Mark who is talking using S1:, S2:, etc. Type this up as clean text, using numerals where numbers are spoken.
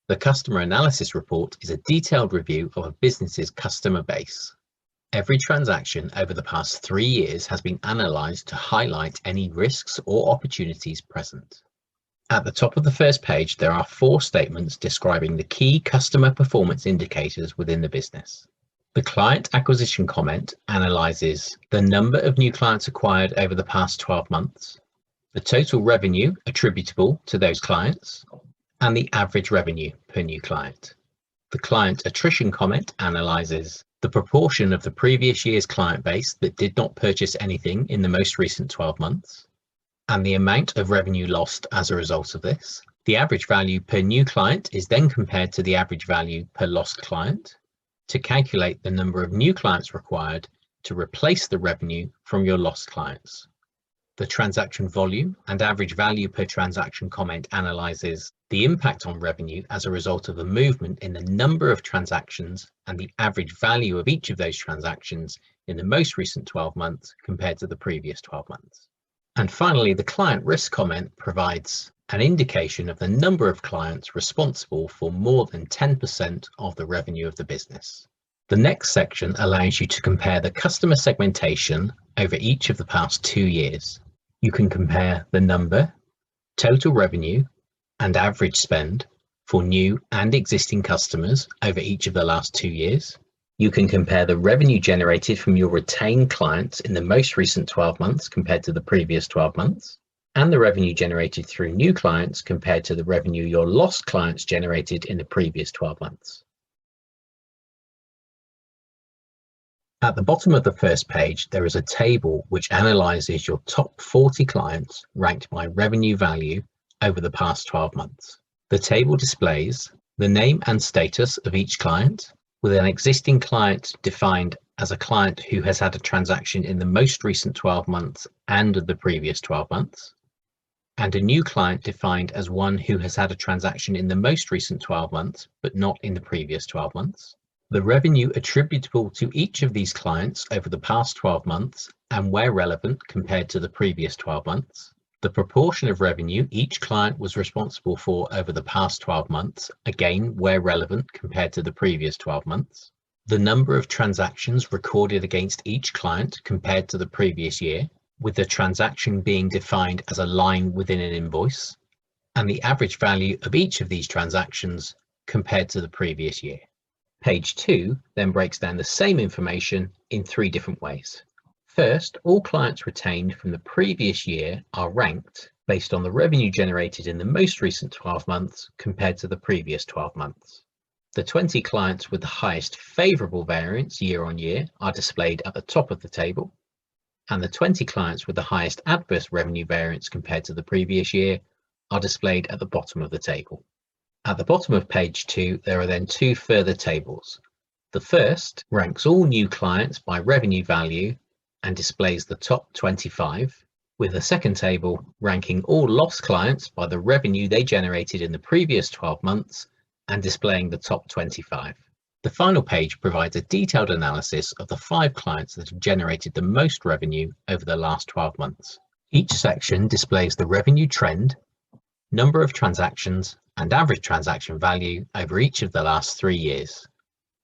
S1: The customer analysis report is a detailed review of a business's customer base. Every transaction over the past 3 years has been analysed to highlight any risks or opportunities present. At the top of the first page, there are 4 statements describing the key customer performance indicators within the business. The client acquisition comment analyses the number of new clients acquired over the past 12 months, the total revenue attributable to those clients, and the average revenue per new client. The client attrition comment analyses the proportion of the previous year's client base that did not purchase anything in the most recent 12 months, and the amount of revenue lost as a result of this. The average value per new client is then compared to the average value per lost client to calculate the number of new clients required to replace the revenue from your lost clients. The transaction volume and average value per transaction comment analyzes the impact on revenue as a result of a movement in the number of transactions and the average value of each of those transactions in the most recent 12 months compared to the previous 12 months. And finally, the client risk comment provides an indication of the number of clients responsible for more than 10% of the revenue of the business. The next section allows you to compare the customer segmentation over each of the past 2 years. You can compare the number, total revenue, and average spend for new and existing customers over each of the last 2 years. You can compare the revenue generated from your retained clients in the most recent 12 months compared to the previous 12 months, and the revenue generated through new clients compared to the revenue your lost clients generated in the previous 12 months. At the bottom of the first page, there is a table which analyzes your top 40 clients ranked by revenue value over the past 12 months. The table displays the name and status of each client, with an existing client defined as a client who has had a transaction in the most recent 12 months and the previous 12 months, and a new client defined as one who has had a transaction in the most recent 12 months, but not in the previous 12 months. The revenue attributable to each of these clients over the past 12 months and where relevant compared to the previous 12 months. The proportion of revenue each client was responsible for over the past 12 months, again where relevant compared to the previous 12 months. The number of transactions recorded against each client compared to the previous year, with the transaction being defined as a line within an invoice, and the average value of each of these transactions compared to the previous year. Page 2 then breaks down the same information in 3 different ways. First, all clients retained from the previous year are ranked based on the revenue generated in the most recent 12 months compared to the previous 12 months. The 20 clients with the highest favourable variance year on year are displayed at the top of the table, and the 20 clients with the highest adverse revenue variance compared to the previous year are displayed at the bottom of the table. At the bottom of page 2, there are then 2 further tables. The first ranks all new clients by revenue value and displays the top 25, with the second table ranking all lost clients by the revenue they generated in the previous 12 months and displaying the top 25. The final page provides a detailed analysis of the 5 clients that have generated the most revenue over the last 12 months. Each section displays the revenue trend, number of transactions, and average transaction value over each of the last 3 years.